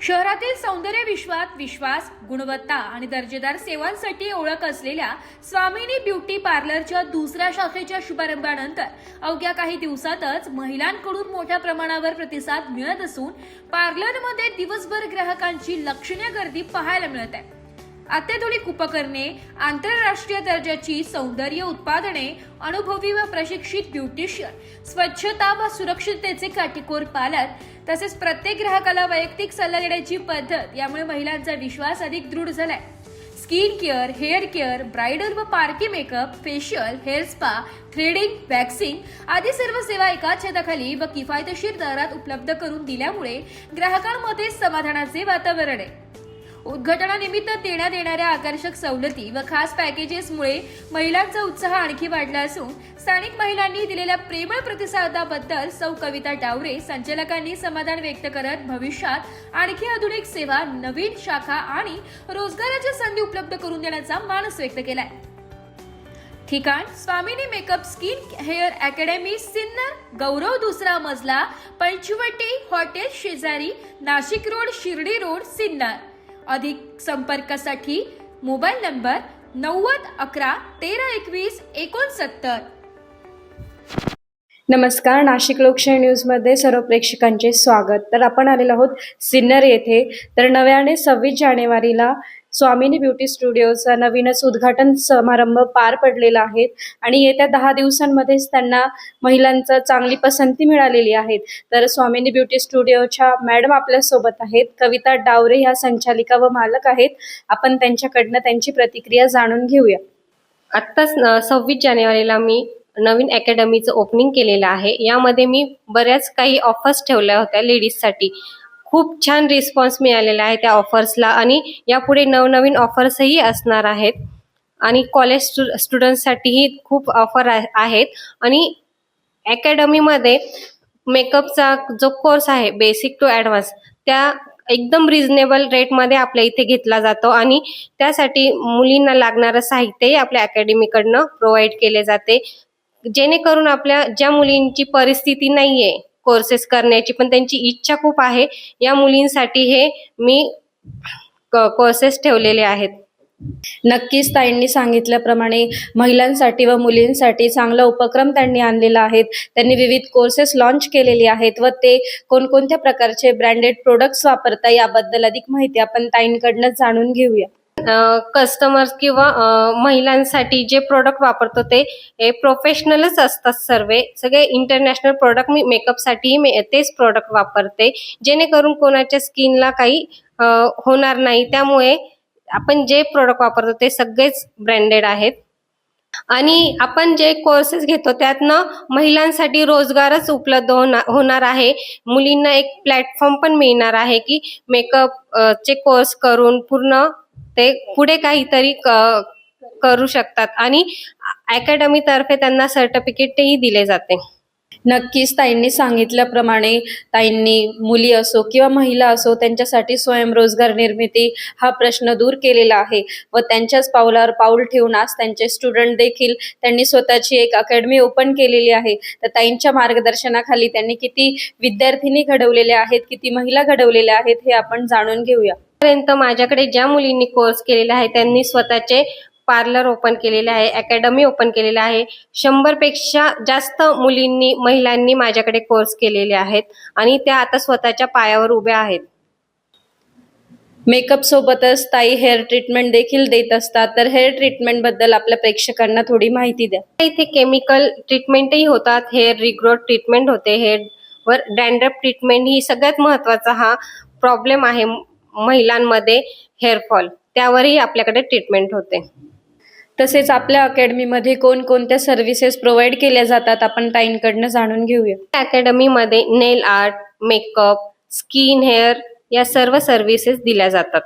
शहरातील सौंदर्य विश्वात विश्वास, गुणवत्ता आणि दर्जेदार सेवांसाठी ओळख असलेल्या स्वामिनी ब्युटी पार्लरच्या दुसऱ्या शाखेच्या शुभारंभानंतर अवघ्या काही दिवसातच महिलांकडून मोठ्या प्रमाणावर प्रतिसाद मिळत असून पार्लरमध्ये दिवसभर ग्राहकांची लक्षणीय गर्दी पाहायला मिळत आहे। अत्याधुनिक उपकरणे, आंतरराष्ट्रीय दर्जाची सौंदर्य उत्पादने, अनुभवी व प्रशिक्षित ब्युटिशियन, स्वच्छता व सुरक्षिततेचे काटेकोर पालन तसेच प्रत्येक ग्राहकाला वैयक्तिक सल्ला देण्याची पद्धत यामुळे महिलांचा विश्वास अधिक दृढ झालाय। Skin care, hair care, bridal व party makeup, facial, hair spa, threading, waxing आदी सर्व सेवा एकाच छताखाली व किफायतशीर दरात उपलब्ध करून दिल्यामुळे ग्राहकांमध्ये समाधानाचे वातावरण आहे। उद्घाटनानिमित्त देण्यात येणाऱ्या आकर्षक सवलती व खास पॅकेजेसमुळे महिलांचा उत्साह आणखी वाढला असून स्थानिक महिलांनी दिलेल्या प्रेमळ प्रतिसादाबद्दल सौ कविता डावरे संचालकांनी समाधान व्यक्त करत भविष्यात आणखी आधुनिक सेवा, नवीन शाखा आणि रोजगाराच्या संधी उपलब्ध करून देण्याचा मानस व्यक्त केलाय। ठिकाण: Swamini makeup skin hair academy, Sinnar, Gaurav, दुसरा मजला, पंचवटी हॉटेल शेजारी, नाशिक रोड, शिर्डी रोड, सिन्नर। अधिक संपर्कासाठी मोबाईल नंबर 9011132169। नमस्कार, नाशिक लोकशाही न्यूजमध्ये सर्व प्रेक्षकांचे स्वागत। तर आपण आलेलो आहोत सिन्नर येथे। तर नव्याने 26 जानेवारीला स्वामिनी ब्युटी स्टुडिओचा नवीनच उद्घाटन समारंभ पार पडलेला आहे आणि येत्या 10 दिवसांमध्येच त्यांना महिलांचा चांगली पसंती मिळालेली आहे। तर स्वामिनी ब्युटी स्टुडिओच्या मॅडम आपल्या सोबत आहेत, कविता डावरे ह्या संचालिका व मालक आहेत। आपण त्यांच्याकडनं त्यांची प्रतिक्रिया जाणून घेऊया। आत्ताच 26 जानेवारीला मी नवीन अकॅडमीचं ओपनिंग केलेलं आहे। यामध्ये मी बऱ्याच काही ऑफर्स ठेवल्या होत्या लेडीजसाठी। खूप छान रिस्पॉन्स मिळालेला आहे त्या ऑफर्सला आणि यापुढे नवनवीन ऑफर्सही असणार आहेत आणि कॉलेज स्टुडंट्ससाठीही खूप ऑफर आहेत। आणि अकॅडमीमध्ये मेकअपचा जो कोर्स आहे बेसिक टू ॲडव्हान्स त्या एकदम रिझनेबल रेटमध्ये आपल्या इथे घेतला जातो आणि त्यासाठी मुलींना लागणारं साहित्यही आपल्या अकॅडमीकडनं प्रोव्हाइड केले जाते, जेणेकरून आपल्या ज्या मुलींची परिस्थिती नाहीये कोर्सेस करण्याची पण त्यांची इच्छा खूप आहे, या मुलींसाठी हे मी कोर्सेस ठेवलेले आहेत। नक्कीच ताईंनी सांगितल्याप्रमाणे महिलांसाठी व मुलींसाठी चांगला उपक्रम त्यांनी आणलेला आहे। त्यांनी विविध कोर्सेस लॉन्च केलेले आहेत व ते कोणकोणत्या प्रकारचे ब्रँडेड प्रोडक्ट्स वापरता याबद्दल अधिक माहिती आपण ताईंकडनं जाणून घेऊया। कस्टमर्स किंवा महिलांसाठी जे प्रोडक्ट वापरतो ते प्रोफेशनलच असतात। सगळे इंटरनॅशनल प्रोडक्ट मी मेकअपसाठी तेच प्रोडक्ट वापरते, जेणेकरून कोणाच्या स्किनला काही होणार नाही। त्यामुळे आपण जे प्रोडक्ट वापरतो ते सगळेच ब्रँडेड आहेत आणि आपण जे कोर्सेस घेतो त्यातनं महिलांसाठी रोजगारच उपलब्ध होणार आहे। मुलींना एक प्लॅटफॉर्म पण मिळणार आहे की मेकअप चे कोर्स करून पूर्ण ते पुढे काहीतरी करू शकतात आणि अकॅडमी तर्फे त्यांना सर्टिफिकेटही दिले जाते। नक्कीच ताईंनी सांगितल्याप्रमाणे ताईंनी मुली असो किंवा महिला असो त्यांच्यासाठी स्वयंरोजगार निर्मिती हा प्रश्न दूर केलेला आहे व त्यांच्याच पावलावर पाऊल ठेवून आज त्यांचे स्टुडंट देखील त्यांनी स्वतःची एक अकॅडमी ओपन केलेली आहे। तर ताईंच्या मार्गदर्शनाखाली त्यांनी किती विद्यार्थिनी घडवलेल्या आहेत, किती महिला घडवलेल्या आहेत हे आपण जाणून घेऊया। पर्यंत माझ्याकडे ज्या मुलींनी कोर्स केलेला आहे त्यांनी स्वतःचे पार्लर ओपन केलेले आहे, अकॅडमी ओपन केलेला आहे। 100 पेक्षा जास्त महिलांनी माझ्याकडे कोर्स केलेले आहेत आणि त्या आता स्वतःच्या पायावर उभ्या आहेत। मेकअप सोबतच ताई हेअर ट्रीटमेंट देखील देत असतात। तर हेअर ट्रीटमेंट बद्दल आपल्या प्रेक्षकांना थोडी माहिती द्या। इथे केमिकल ट्रीटमेंटही होतात, हेअर रिग्रोथ ट्रीटमेंट होते, हेअर वर डॅन्ड्रफ ट्रीटमेंट ही सगळ्यात महत्त्वाचा हा प्रॉब्लेम आहे महिलांमध्ये हेअरफॉल, त्यावरही आपल्याकडे ट्रीटमेंट होते। तसेच आपल्या अकॅडमीमध्ये कोणकोणत्या सर्व्हिसेस प्रोव्हाइड केल्या जातात आपण ताईंकडनं जाणून घेऊया। अकॅडमीमध्ये नेल आर्ट, मेकअप, स्किन हेअर या सर्व सर्व्हिसेस दिल्या जातात।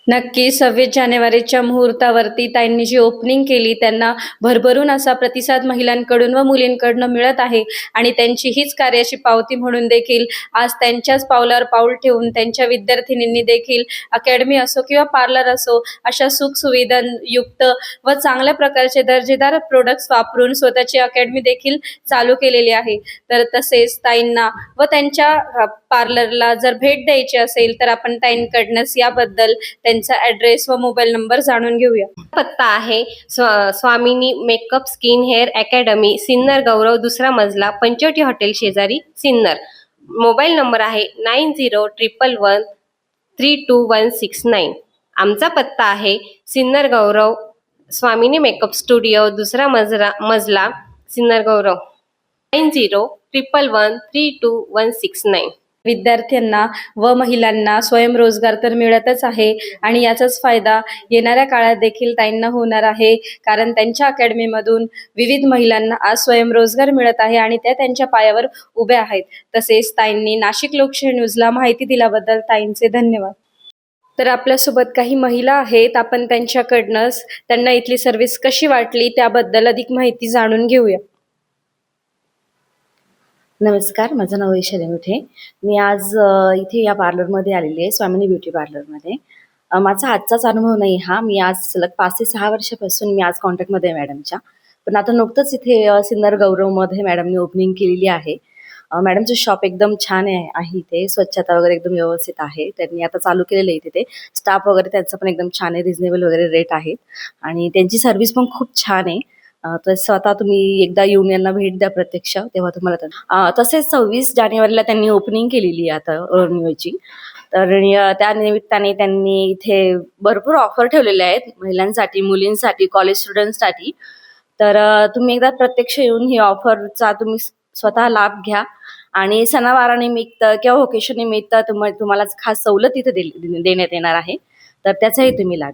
नक्की 26 जानेवारीच्या मुहूर्तावरती ताईंनी जी ओपनिंग केली त्यांना भरभरून असा प्रतिसाद महिलांकडून व मुलींकडून मिळत आहे आणि त्यांची हीच कार्याची पावती म्हणून देखील आज त्यांच्याच पावलावर पाऊल ठेवून त्यांच्या विद्यार्थिनींनी देखील अकॅडमी असो किंवा पार्लर असो अशा सुखसुविधांयुक्त व चांगल्या प्रकारचे दर्जेदार प्रोडक्ट्स वापरून स्वतःची अकॅडमी देखील चालू केलेली आहे. तर तसेच ताईंना व त्यांच्या पार्लरला जर भेट द्यायची असेल तर आपण ताईंकडनंच याबद्दल त्यांचा ॲड्रेस व मोबाईल नंबर जाणून घेऊया. पत्ता आहे Swamini makeup skin hair academy, Sinnar Gaurav, दुसरा मजला, पंचवटी हॉटेल शेजारी, सिन्नर. मोबाईल नंबर आहे 9011132169. आमचा पत्ता आहे सिन्नर गौरव, स्वामिनी मेकअप स्टुडिओ, दुसरा मजला, सिन्नर गौरव, 9011132169. विद्यार्थ्यांना व महिलांना स्वयंरोजगार तर मिळतच आहे आणि याचाच फायदा येणाऱ्या काळात देखील ताईंना होणार आहे, कारण त्यांच्या अकॅडमीमधून विविध महिलांना आज स्वयंरोजगार मिळत आहे आणि त्या त्यांच्या पायावर उभ्या आहेत. तसेच ताईंनी नाशिक लोकशाही न्यूजला माहिती दिल्याबद्दल ताईंचे धन्यवाद. तर आपल्यासोबत काही महिला आहेत, आपण त्यांच्याकडनंच त्यांना इथली सर्व्हिस कशी वाटली त्याबद्दल अधिक माहिती जाणून घेऊया. नमस्कार, माझं नाव वैशाली मुठे. मी आज इथे या पार्लरमध्ये आलेली आहे, स्वामिनी ब्युटी पार्लरमध्ये. माझा आजचाच अनुभव नाही हा. मी आज सलग 5 ते 6 वर्षापासून मी आज कॉन्टॅक्टमध्ये आहे मॅडमच्या. पण आता नुकतंच इथे सिन्नर गौरवमध्ये मॅडमनी ओपनिंग केलेली आहे. मॅडमचं शॉप एकदम छान आहे इथे. स्वच्छता वगैरे एकदम व्यवस्थित आहे. त्यांनी आता चालू केलेलं आहे इथे. स्टाफ वगैरे त्यांचा पण एकदम छान आहे, रिजनेबल वगैरे रेट आहेत आणि त्यांची सर्व्हिस पण खूप छान आहे. तर स्वतः तुम्ही एकदा येऊन यांना भेट द्या प्रत्यक्ष, तेव्हा तुम्हाला तसेच 26 जानेवारीला त्यांनी ओपनिंग केलेली आहे आता न्यूची. तर त्या निमित्ताने त्यांनी इथे भरपूर ऑफर ठेवलेल्या आहेत महिलांसाठी, मुलींसाठी, कॉलेज स्टुडंट्ससाठी. तर तुम्ही एकदा प्रत्यक्ष येऊन ही ऑफरचा तुम्ही स्वतः लाभ घ्या आणि सणावारानिमित्त किंवा ओकेशन निमित्त तुम्हाला खास सवलत इथे देण्यात येणार आहे. तर त्याचाही तुम्ही लाभ